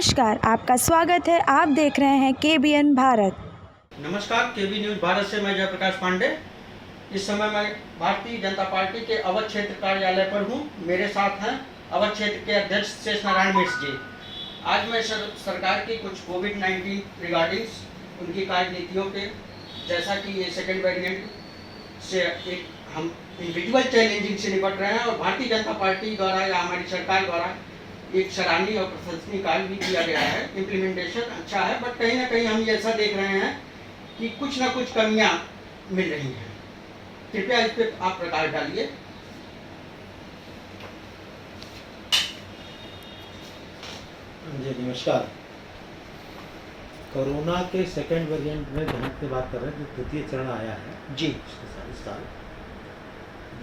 नमस्कार, आपका स्वागत है। आप देख रहे हैं केबीएन भारत। नमस्कार, केबी न्यूज भारत से मैं जयप्रकाश पांडे। इस समय मैं भारतीय जनता पार्टी के अवध क्षेत्र कार्यालय पर हूं। मेरे साथ हैं अवध क्षेत्र के अध्यक्ष शेष नारायण मिश्र जी। आज मैं सरकार की कुछ कोविड-19 रिगार्डिंग उनकी कार्यनीतियों के, जैसा कि ये सेकेंड वेरिएंट से एक हम इंडिविजुअल चैलेंजिंग से निपट रहे हैं और भारतीय जनता पार्टी द्वारा या हमारी सरकार द्वारा एक सराहनीय और प्रशंसनीय कार्य भी किया गया है। इम्प्लीमेंटेशन अच्छा है, बट कहीं ना कहीं हम ये ऐसा देख रहे हैं कि कुछ ना कुछ कमियां मिल रही हैं। कृपया इस पर आप प्रकाश डालिए। जी नमस्कार। कोरोना के सेकेंड वेरिएंट में जहाँ की बात कर रहे हैं, जो द्वितीय चरण आया है जी इस साल,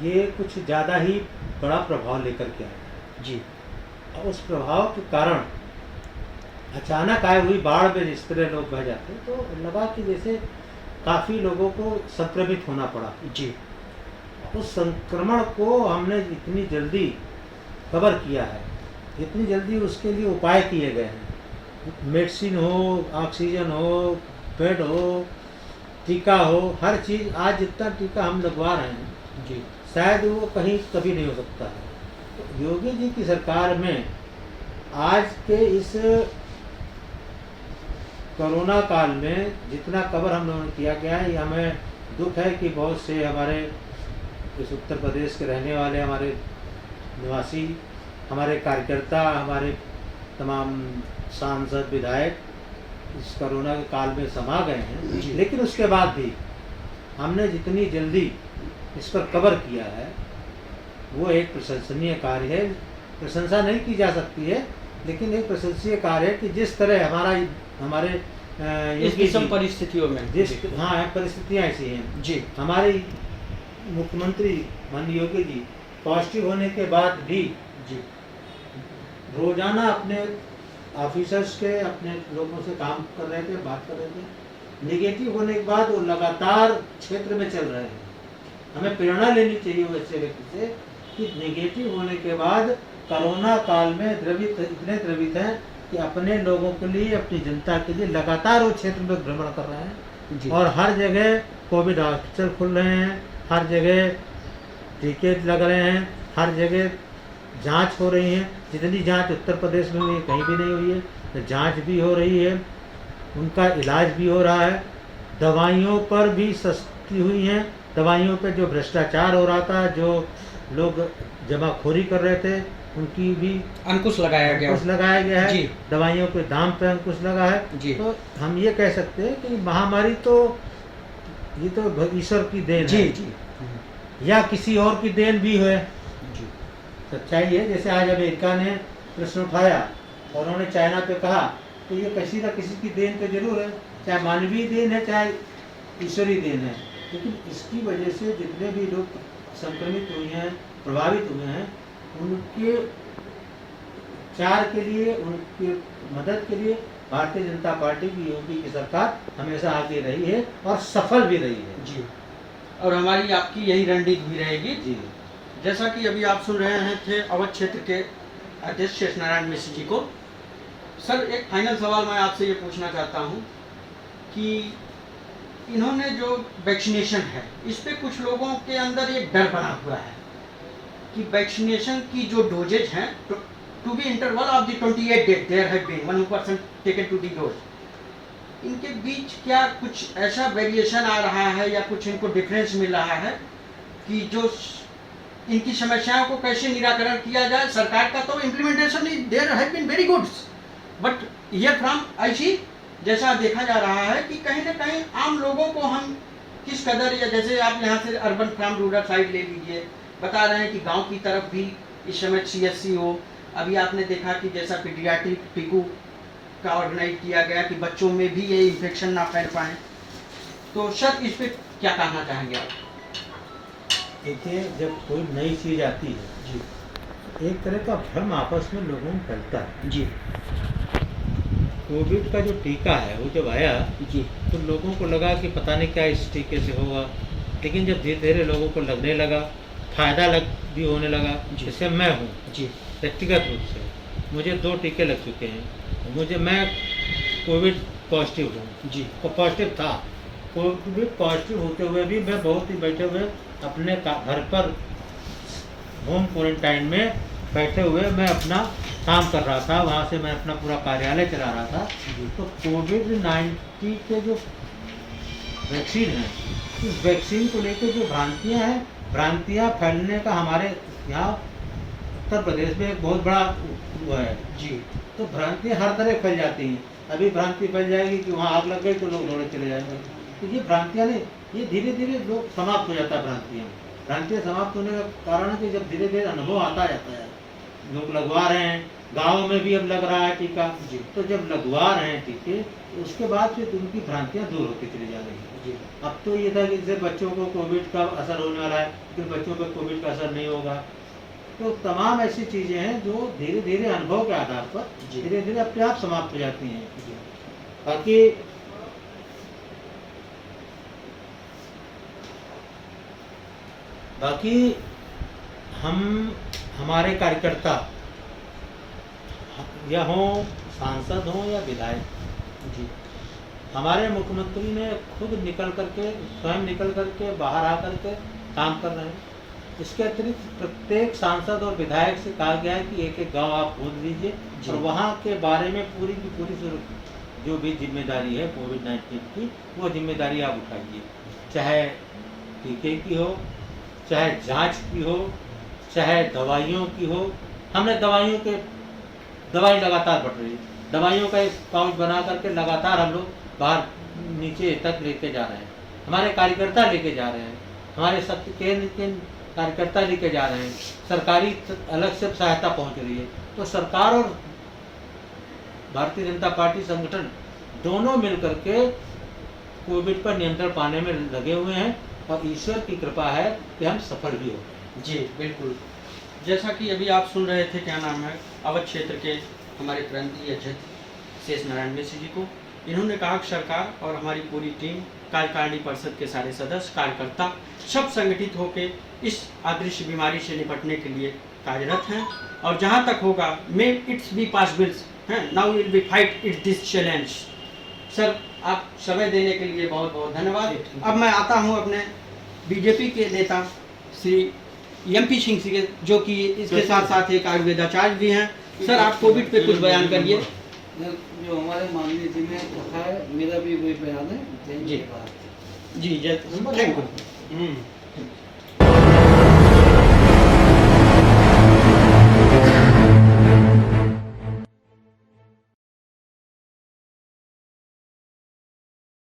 ये कुछ ज़्यादा ही बड़ा प्रभाव लेकर के आया जी। और उस प्रभाव के कारण अचानक आए हुई बाढ़ में जिस तरह लोग बह जाते, तो लगा कि जैसे काफ़ी लोगों को संक्रमित होना पड़ा जी। उस संक्रमण को हमने इतनी जल्दी कवर किया है, इतनी जल्दी उसके लिए उपाय किए गए हैं। मेडिसिन हो, ऑक्सीजन हो, बेड हो, टीका हो, हर चीज़। आज जितना टीका हम लगवा रहे हैं जी, शायद वो कहीं कभी नहीं हो सकता है। तो योगी जी की सरकार में आज के इस कोरोना काल में जितना कवर हम लोगों ने किया गया है, ये हमें दुख है कि बहुत से हमारे इस उत्तर प्रदेश के रहने वाले हमारे निवासी, हमारे कार्यकर्ता, हमारे तमाम सांसद, विधायक इस कोरोना के काल में समा गए हैं। लेकिन उसके बाद भी हमने जितनी जल्दी इस पर कवर किया है वो एक प्रशंसनीय कार्य है। प्रशंसा नहीं की जा सकती है, लेकिन एक प्रशंसनीय कार्य है कि जिस तरह हमारे इस विषम परिस्थितियों में परिस्थितियाँ ऐसी हैं जी। हमारी मुख्यमंत्री माननीय योगी जी पॉजिटिव होने के बाद भी जी रोजाना अपने ऑफिसर्स के, अपने लोगों से काम कर रहे थे, बात कर रहे थे। नेगेटिव होने के बाद वो लगातार क्षेत्र में चल रहे हैं। हमें प्रेरणा लेनी चाहिए वैसे व्यक्ति से कि नेगेटिव होने के बाद कोरोना काल में इतने द्रवित हैं कि अपने लोगों के लिए, अपनी जनता के लिए लगातार वो क्षेत्र में भ्रमण कर रहे हैं जी। और हर जगह कोविड हॉस्पिटल खुल रहे हैं, हर जगह टीके लग रहे हैं, हर जगह जांच हो रही है। जितनी जांच उत्तर प्रदेश में हुई है कहीं भी नहीं हुई है, तो जांच भी हो रही है, उनका इलाज भी हो रहा है। दवाइयों पर भी सस्ती हुई हैं। दवाइयों पे जो भ्रष्टाचार हो रहा था, जो लोग जमाखोरी कर रहे थे, उनकी भी अंकुश लगाया गया है जी। दवाइयों के दाम पे अंकुश लगा है जी। तो हम ये कह सकते हैं कि महामारी तो ये तो ईश्वर की देन जी है जी, या किसी और की देन भी है जी। सच्चाई है। जैसे आज अमेरिका ने प्रश्न उठाया और उन्होंने चाइना पे कहा, तो ये किसी न किसी की देन तो जरूर है, चाहे मानवीय देन है चाहे ईश्वरीय देन है। लेकिन इसकी वजह से जितने भी लोग संक्रमित हुए हैं, प्रभावित हुए हैं, उनके उपचार के लिए, उनकी मदद के लिए भारतीय जनता पार्टी की, योगी की सरकार हमेशा आगे रही है और सफल भी रही है जी। और हमारी आपकी यही रणनीति भी रहेगी जी। जैसा कि अभी आप सुन रहे हैं थे अवध क्षेत्र के अध्यक्ष शेष नारायण मिश्र जी को। सर, एक फाइनल सवाल मैं आपसे ये पूछना चाहता हूँ कि इन्होंने जो वैक्सीनेशन है, इस पे कुछ लोगों के अंदर एक डर बना हुआ है कि वैक्सीनेशन की जो डोजेज हैं, to be interval of the 28 days there have been 1% taken to the dose, इनके बीच क्या कुछ ऐसा वेरिएशन आ रहा है या कुछ इनको डिफरेंस मिल रहा है कि जो इनकी समस्याओं को कैसे निराकरण किया जाए? सरकार का तो implementation there have been very good, but here from I see जैसा देखा जा रहा है कि कहीं ना कहीं आम लोगों को हम किस कदर, या जैसे आप यहाँ से अर्बन फ्रॉम रूरल साइड ले लीजिए, बता रहे हैं कि गांव की तरफ भी इस समय CSC हो। अभी आपने देखा कि जैसा पीडियाट्रिक टीकू का ऑर्गेनाइज किया गया कि बच्चों में भी ये इन्फेक्शन ना फैल पाए। तो सर, इस पर क्या कहना चाहेंगे आप? देखिए, जब कोई नई चीज़ आती है जी, एक तरह का भ्रम आपस में लोगों में फैलता है जी। कोविड का जो टीका है वो जब आया जी, तो लोगों को लगा कि पता नहीं क्या इस टीके से होगा, लेकिन जब धीरे धीरे लोगों को लगने लगा, फायदा भी होने लगा। जैसे मैं हूँ जी, व्यक्तिगत रूप से मुझे 2 टीके लग चुके हैं मैं कोविड पॉजिटिव हूँ जी तो पॉजिटिव था। कोविड पॉजिटिव होते हुए भी मैं बहुत ही बैठे हुए अपने घर पर होम क्वारंटाइन में बैठे हुए मैं अपना काम कर रहा था। वहाँ से मैं अपना पूरा कार्यालय चला रहा था। तो कोविड-19 के जो वैक्सीन है, उस वैक्सीन को लेकर जो भ्रांतियाँ फैलने का हमारे यहाँ उत्तर प्रदेश में एक बहुत बड़ा वो है जी। तो भ्रांतियाँ हर तरह फैल जाती हैं। अभी भ्रांति फैल जाएगी कि वहाँ आग लग गई तो लोग दौड़े चले जाएंगे। तो ये भ्रांतियाँ नहीं, ये धीरे धीरे लोग समाप्त हो जाता है। भ्रांतियाँ समाप्त होने का कारण है कि जब धीरे धीरे अनुभव आता जाता है, लोग लगवा रहे हैं, गाँव में भी अब लग रहा है टीका जी। तो जब लगवा रहे हैं टीके उसके बाद फिर उनकी भ्रांतियाँ दूर होती चली जा रही है जी। अब तो ये था कि जैसे बच्चों को कोविड का असर होने वाला है, लेकिन बच्चों पर कोविड का असर नहीं होगा। तो तमाम ऐसी चीज़ें हैं जो धीरे धीरे अनुभव के आधार पर धीरे धीरे अपने आप समाप्त हो जाती हैं। बाकी हमारे कार्यकर्ता या हों, सांसद हों या विधायक जी, हमारे मुख्यमंत्री ने खुद स्वयं निकल करके बाहर आकर के काम कर रहे हैं। इसके अतिरिक्त प्रत्येक सांसद और विधायक से कहा गया है कि एक एक गांव आप खोज लीजिए और वहां के बारे में पूरी की पूरी जो भी जिम्मेदारी है कोविड-19 की, वो जिम्मेदारी आप उठाइए। चाहे टीके की हो, चाहे जांच की हो, चाहे दवाइयों की हो। हमने दवाई लगातार बढ़ रही है। दवाइयों का एक पाउच बना करके लगातार हम लोग बाहर नीचे तक लेके जा रहे हैं। हमारे कार्यकर्ता लेके जा रहे हैं, हमारे शक्ति केंद्र के कार्यकर्ता लेके जा रहे हैं। सरकारी अलग से सहायता पहुंच रही है। तो सरकार और भारतीय जनता पार्टी संगठन दोनों मिलकर के कोविड पर नियंत्रण पाने में लगे हुए हैं और ईश्वर की कृपा है कि हम सफल भी हो गए। जी बिल्कुल। जैसा कि अभी आप सुन रहे थे, क्या नाम है, अवध क्षेत्र के हमारे प्रांतीय अध्यक्ष शेष नारायण मिश्र जी को, इन्होंने कहा कि सरकार और हमारी पूरी टीम, कार्यकारिणी परिषद के सारे सदस्य, कार्यकर्ता सब संगठित होकर इस अदृश्य बीमारी से निपटने के लिए कार्यरत हैं और जहां तक होगा मे इट्स बी पॉसिबल्स हैं, now will be fight it this challenge. Sir, आप समय देने के लिए बहुत बहुत धन्यवाद। अब मैं आता हूं अपने बीजेपी के नेता श्री MP सिंह जी, जो कि इसके साथ साथ एक आयुर्वेदाचार्य भी हैं। सर, आप कोविड पे कुछ बयान करिए। जो हमारे माननीय जी ने कहा है, मेरा भी वही बयान है। जी जी, थैंक यू।